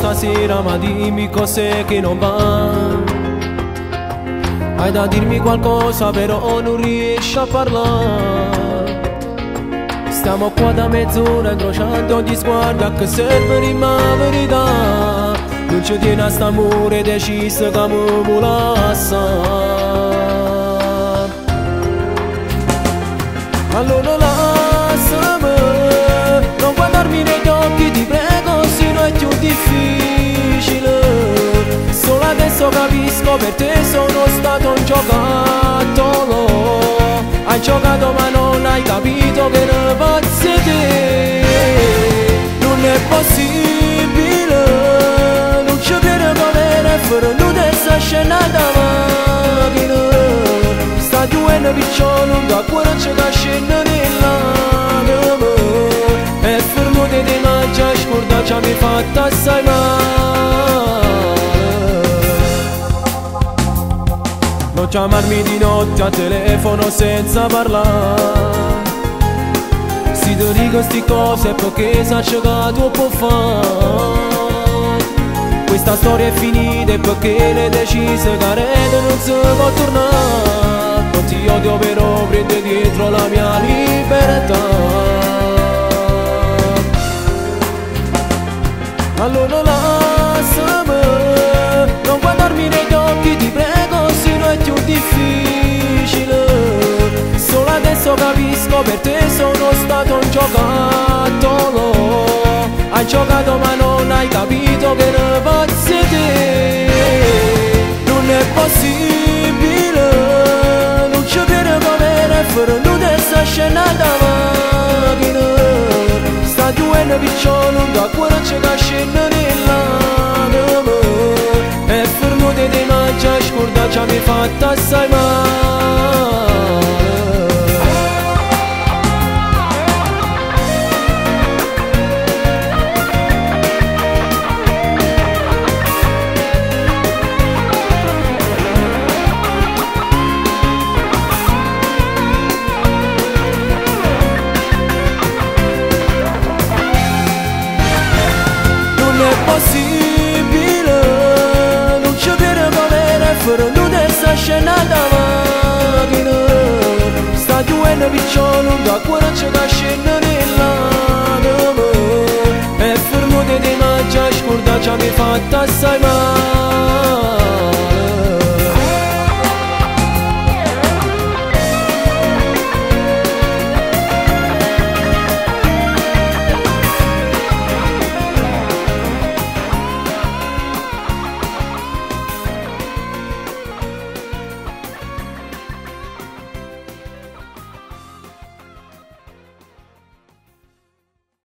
stasera, ma dimmi cos'è che non va. Hai da dirmi qualcosa però non riesci a parlare. Stiamo qua da mezz'ora incrociando gli sguardi, a che serve la verità. Non ci tiene a st'amore deciso che mi volassa. Allora lasciami, non guardarmi negli occhi, ti prego, se no è più difficile. Solo adesso capisco, per te sono stato un giocattolo. Hai giocato ma non hai capito che ne pazzi te. Non è possibile, non ci credo come era venuta questa scena da macchina. Sta doendo picciolo, da cuore c'è che scende nell'anima. E fermo di te ma già scorda, ci mi fatta assai male. Non chiamarmi di notte a telefono senza parlare. Se ti dico sti cose è perché sai che tu puoi fare. Questa storia è finita e perché l'hai decisa che rete non si può tornare. Non ti odio però prende dietro la mia libertà. Allora lasciami, non guardarmi negli occhi, ti prego, se no è più difficile. Solo adesso capisco, per te sono stato un giocattolo. Hai giocato ma non hai capito che ne pazzi te. Non è possibile, non ci credo come era venuta questa scena da macchina. Sta doendo picciolo, da cuore c'è che scende nell'anima. E fermo di te ma già scorda, ci mi fatta assai male. Possibile, non ci credo come era venuta questa scena da macchina. Sta doendo picciolo, da cuore c'è che scende